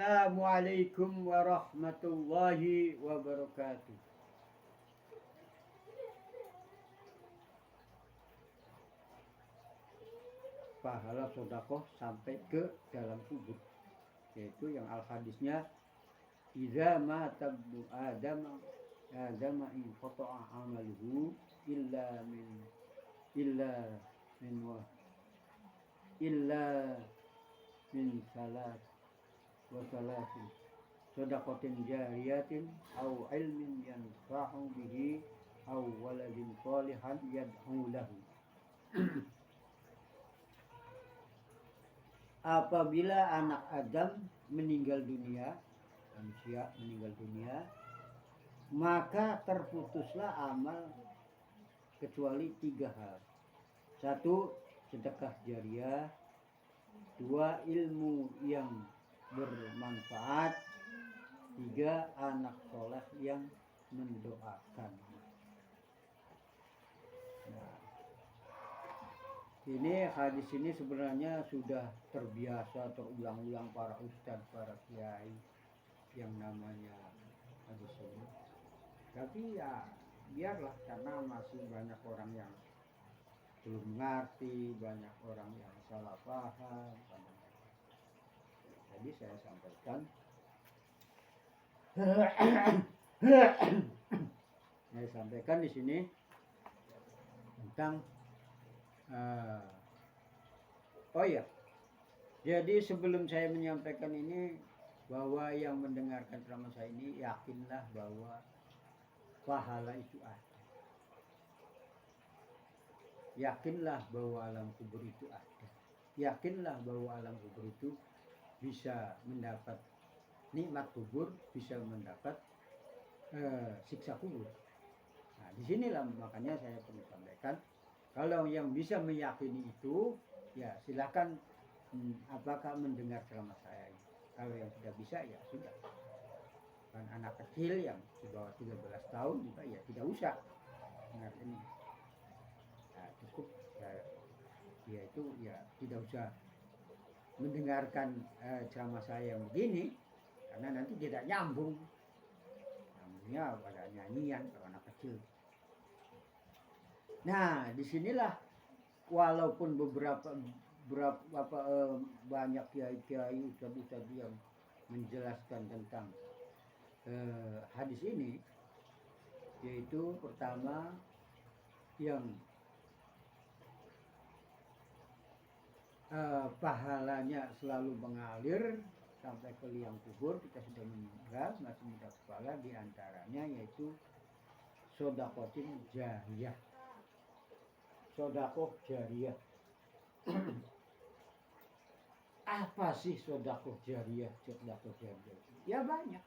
Assalamualaikum warahmatullahi wabarakatuh. Pahala sodakoh sampai ke dalam kubur, yaitu yang al-hadisnya idza mata Adam in qata'a amaluhu illa min illa min wa illa min salat wa salatin sadaqatin jariyatin au ilmin yanfa'u bihi au waladin shalihan yad'u lahu. Apabila anak Adam meninggal dunia, manusia meninggal dunia, maka terputuslah amal kecuali 3 hal. 1, sedekah jariah. 2, ilmu yang bermanfaat. 3, anak soleh yang mendoakan. Nah, ini hadis ini sebenarnya sudah terbiasa terulang-ulang para ustadz, para kiai yang namanya hadis ini. Tapi ya biarlah, karena masih banyak orang yang belum mengerti, banyak orang yang salah paham. Jadi saya sampaikan di sini tentang oh ya, jadi sebelum saya menyampaikan ini, bahwa yang mendengarkan ceramah saya ini yakinlah bahwa pahala itu ada. Yakinlah bahwa alam kubur itu ada. Yakinlah bahwa alam kubur itu bisa mendapat nikmat kubur, bisa mendapat siksa kubur. Nah, disinilah makanya saya perlu sampaikan, kalau yang bisa meyakini itu, ya silakan apakah mendengar ceramah saya ini. Kalau yang tidak bisa, ya sudah. Kan anak kecil yang di bawah 13 tahun juga ya tidak usah dengar ini. Nah, cukup dia itu ya tidak usah mendengarkan ceramah saya yang begini, karena nanti tidak nyambung. Nyambungnya pada nyanyian kalau anak kecil. Nah, disinilah walaupun banyak kiai-kiai, ustadz-ustadz yang menjelaskan tentang hadis ini, yaitu pertama yang pahalanya selalu mengalir sampai ke liang kubur, kita sudah meninggal masih muda kepala, diantaranya yaitu sodakotin jariyah. Sodakoh jariyah. Apa sih sodakoh jariyah? Sodakoh jariyah ya banyak,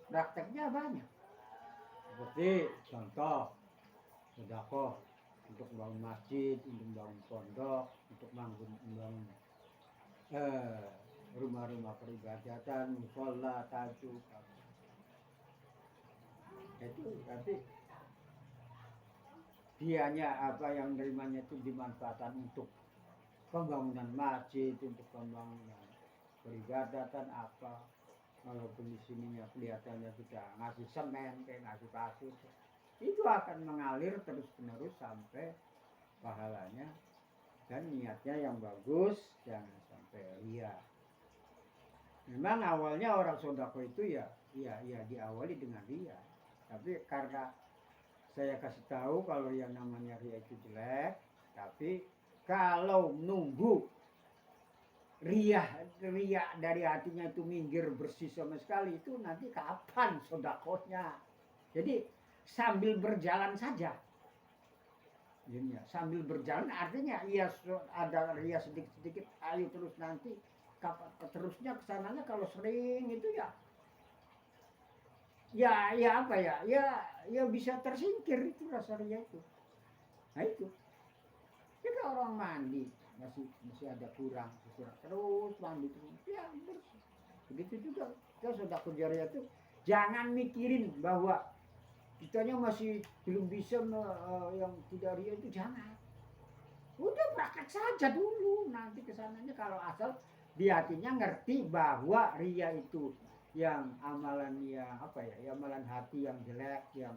prakteknya banyak. Seperti contoh sodakoh untuk bangun masjid, untuk bangun pondok, untuk bangun rumah-rumah peribadatan, mushola, tajuk. Itu nanti dianya apa yang nerimanya itu dimanfaatkan untuk pembangunan masjid, untuk pembangunan peribadatan apa. Walaupun di sininya kelihatannya sudah ngasih semen, kayak ngasih pasir, itu akan mengalir terus-menerus sampai pahalanya dan niatnya yang bagus, jangan sampai ria. Memang awalnya orang sodako itu ya diawali dengan ria, tapi karena saya kasih tahu kalau yang namanya ria itu jelek, tapi kalau nunggu ria dari hatinya itu minggir bersih sama sekali, itu nanti kapan sodakohnya? Jadi sambil berjalan saja. Sambil berjalan artinya ia ada ria sedikit-sedikit, ayo terus nanti kapan terusnya kesananya. Kalau sering itu ya bisa tersingkir itu rasa ria itu. Nah itu kita orang mandi masih ada kurang terus mandi terus ya bersih. Begitu juga kita sudah kerja itu, jangan mikirin bahwa kitanya masih belum bisa yang tidak ria itu, jangan. Udah praktek saja dulu, nanti kesananya kalau asal di hatinya ngerti bahwa ria itu yang amalan yang apa ya, amalan hati yang jelek, yang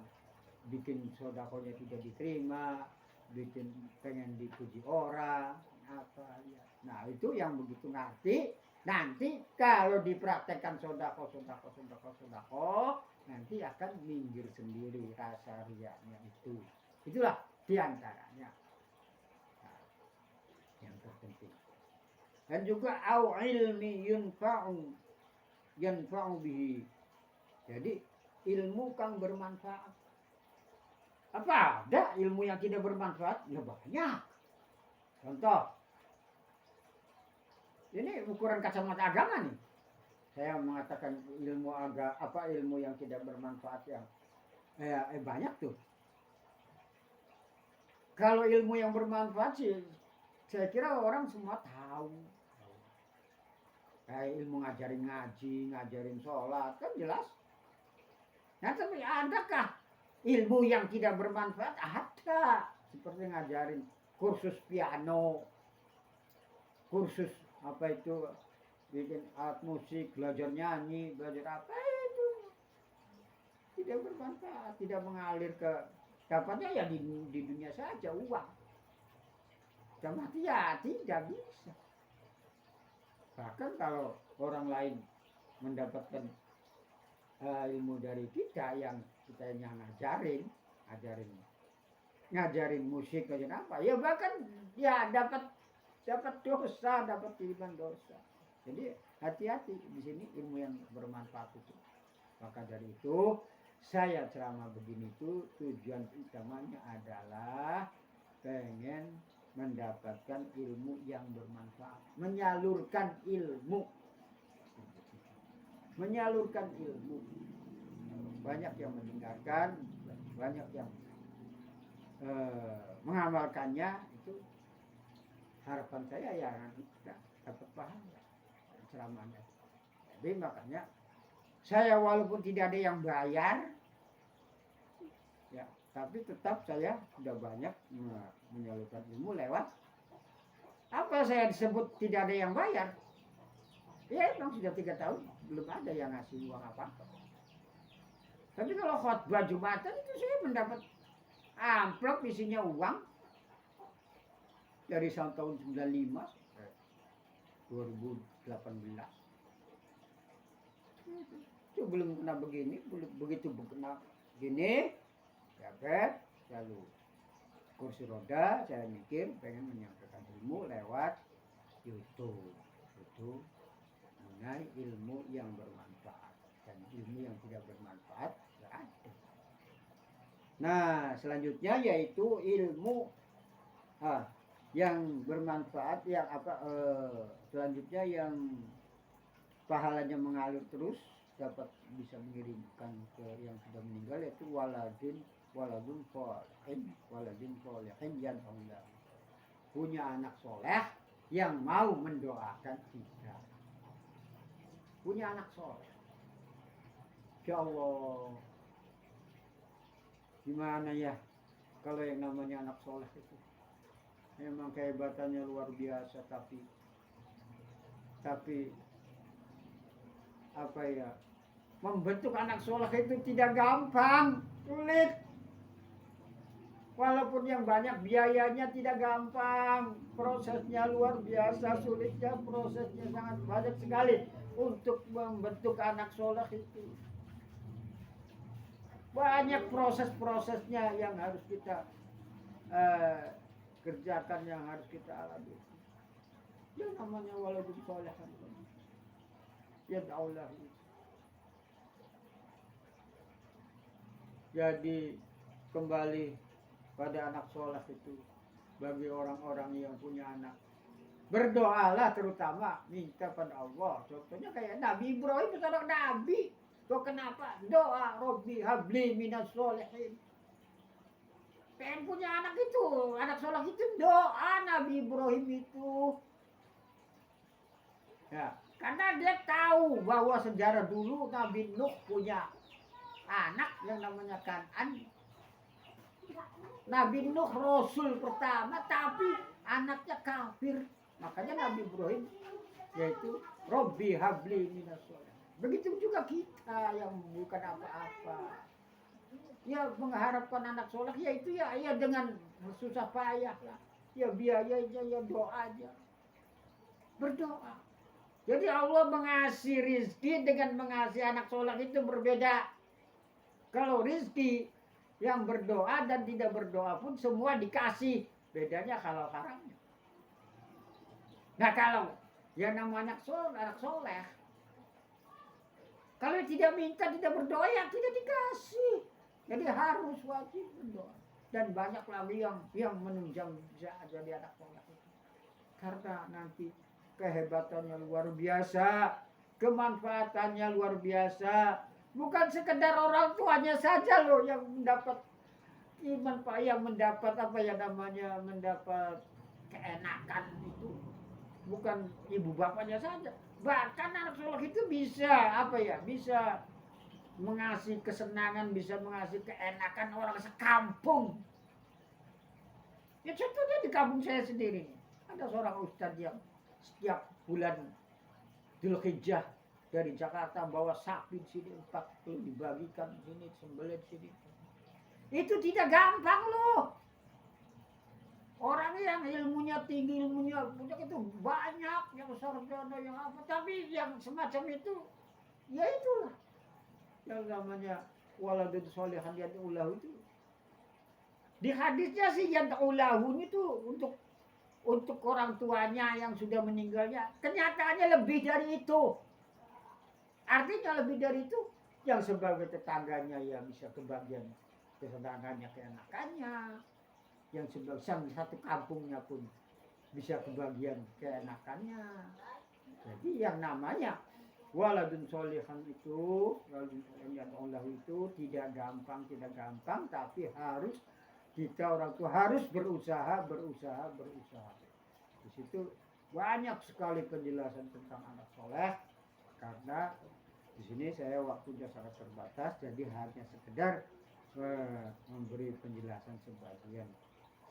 bikin sodakonya tidak diterima, bikin pengen dipuji orang apa ya. Nah itu yang begitu ngerti, nanti kalau dipraktekkan sodako nanti akan minggir sendiri rasa riaknya itu. Itulah diantaranya yang terpenting. Dan juga au ilmi yanfa'u bihi. Jadi ilmu kang bermanfaat. Apa ada ilmu yang tidak bermanfaat? Ya banyak. Contoh, ini ukuran kacamata agama nih. Saya mengatakan ilmu ilmu yang tidak bermanfaat yang banyak tuh. Kalau ilmu yang bermanfaat sih, saya kira orang semua tahu. Kayak ilmu ngajarin ngaji, ngajarin sholat, kan jelas. Nah tapi adakah ilmu yang tidak bermanfaat? Ada. Seperti ngajarin kursus piano, kursus apa itu, bikin alat musik, belajar nyanyi, belajar apa itu. Tidak bermanfaat, tidak mengalir ke, dapatnya ya di dunia saja, uang. Mati ya tidak bisa. Bahkan kalau orang lain mendapatkan ilmu dari kita yang ngajarin musik, ngajarin apa, ya bahkan ya dapat dosa, dapat titipan dosa. Jadi hati-hati di sini ilmu yang bermanfaat itu. Maka dari itu saya ceramah begini itu tujuan utamanya adalah pengen mendapatkan ilmu yang bermanfaat, menyalurkan ilmu. Banyak yang mendengarkan, banyak yang mengamalkannya, itu harapan saya ya nanti kita dapat pahala ceramahnya. Jadi makanya saya walaupun tidak ada yang bayar, ya, tapi tetap saya sudah banyak menyalurkan ilmu lewat apa saya disebut tidak ada yang bayar. Ya memang sudah 3 tahun belum ada yang ngasih uang apa-apa. Tapi kalau khotbah Jumatan itu saya mendapat amplop isinya uang dari tahun 95 2018. Itu belum kena begini, begitu kena gini, ya kan, lalu kursi roda, saya mikir pengen menyampaikan ilmu lewat YouTube. Itu mengenai ilmu yang bermanfaat, dan ilmu yang tidak bermanfaat tidak ada. Nah, selanjutnya yaitu ilmu yang bermanfaat, yang selanjutnya yang pahalanya mengalir terus, dapat bisa mengirimkan ke yang sudah meninggal, yaitu waladun sholihin yang Allah, punya anak soleh yang mau mendoakan kita. Punya anak soleh, ya Allah, gimana ya kalau yang namanya anak soleh itu memang kehebatannya luar biasa, tapi apa ya, membentuk anak soleh itu tidak gampang, sulit. Walaupun yang banyak biayanya tidak gampang, prosesnya luar biasa sulitnya, prosesnya sangat banyak sekali untuk membentuk anak soleh itu. Banyak proses-prosesnya yang harus kita kerjakan, yang harus kita alami. Yang namanya waladun sholehan, ya Allah. Jadi kembali pada anak soleh itu, bagi orang-orang yang punya anak, berdoalah, terutama minta pada Allah. Contohnya kayak Nabi Ibrahim, seorang Nabi. Tuh kenapa? Doa, Robbi habli minas solehin. Pengen punya anak itu, anak soleh itu, doa Nabi Ibrahim itu. Ya, karena dia tahu bahwa sejarah dulu Nabi Nuh punya anak yang namanya Kan'an. Nabi Nuh Rasul pertama, tapi anaknya kafir. Makanya Nabi Ibrahim yaitu Robbi habli minas sholihin. Begitu juga kita yang bukan apa-apa, ya mengharapkan anak soleh, yaitu ya dengan susah payah lah, ya biayanya ya doa aja, berdoa. Jadi Allah mengasihi rizki dengan mengasihi anak soleh itu berbeda. Kalau rizki yang berdoa dan tidak berdoa pun semua dikasih, bedanya halal haramnya. Nah kalau yang namanya anak soleh, kalau tidak minta, tidak berdoa, ya tidak dikasih. Jadi harus wajib berdoa. Dan banyak lagi yang menunjang bisa jadi anak soleh itu. Karena nanti kehebatannya luar biasa, kemanfaatannya luar biasa. Bukan sekedar orang tuanya saja loh yang mendapat iman, Pak, yang mendapat apa ya namanya, mendapat keenakan itu. Bukan ibu bapaknya saja. Bahkan anak soleh itu bisa apa ya? Bisa mengasih kesenangan, bisa mengasih keenakan orang sekampung. Ya contohnya di kampung saya sendiri. Ada seorang ustadz yang setiap bulan Dzulhijjah dari Jakarta bawa sapi di sini 40 dibagikan di sini, sembelih di sini. Itu tidak gampang loh. Orang yang ilmunya tinggi, ilmunya punya itu banyak, yang sarjana, yang apa, tapi yang semacam itu, ya itulah yang namanya waladun sholihan yad'ulahu itu. Di hadisnya sih yad'ulahu itu untuk orang tuanya yang sudah meninggalnya. Kenyataannya lebih dari itu. Artinya lebih dari itu, yang sebagai tetangganya ya bisa kebagian kesenangannya, keenakannya. Yang sebagian satu kampungnya pun bisa kebagian keenakannya. Jadi yang namanya waladun sholihan itu, waladun sholihan Allah itu tidak gampang, tapi harus kita orang tua harus berusaha. Di situ banyak sekali penjelasan tentang anak soleh, karena di sini saya waktunya sangat terbatas, jadi hanya sekedar memberi penjelasan sebagian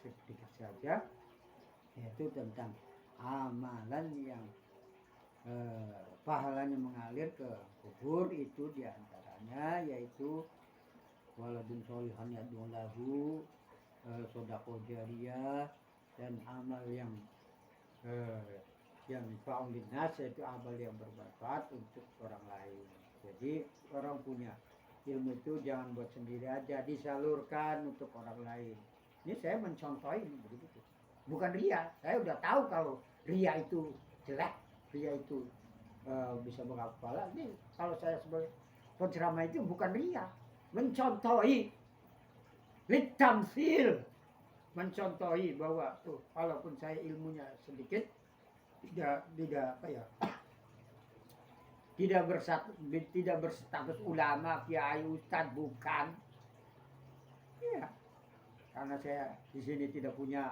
sedikit saja, yaitu tentang amalan yang pahalanya mengalir ke kubur. Itu diantaranya yaitu waladun sholihan yad'ulahu, sedekah jariyah, dan amal yang fa'ul linnas, yaitu amal yang bermanfaat untuk orang lain. Jadi orang punya ilmu itu jangan buat sendiri aja, disalurkan untuk orang lain. Ini saya mencontohi begitu. Bukan ria. Saya udah tahu kalau ria itu jelek, ria itu bisa mengapa. Ini kalau saya sebagai penceramah itu bukan ria, mencontohi, litamsil, mencontohi bahwa tuh walaupun saya ilmunya sedikit, tidak apa ya, tidak berstatus ulama, kiai, ustadz, bukan. Iya. Karena saya di sini tidak punya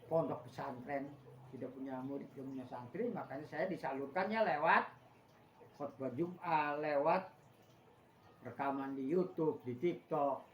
pondok pesantren, tidak punya murid, tidak punya santri, makanya saya disalurkannya lewat khutbah Jum'ah, lewat rekaman di YouTube, di TikTok.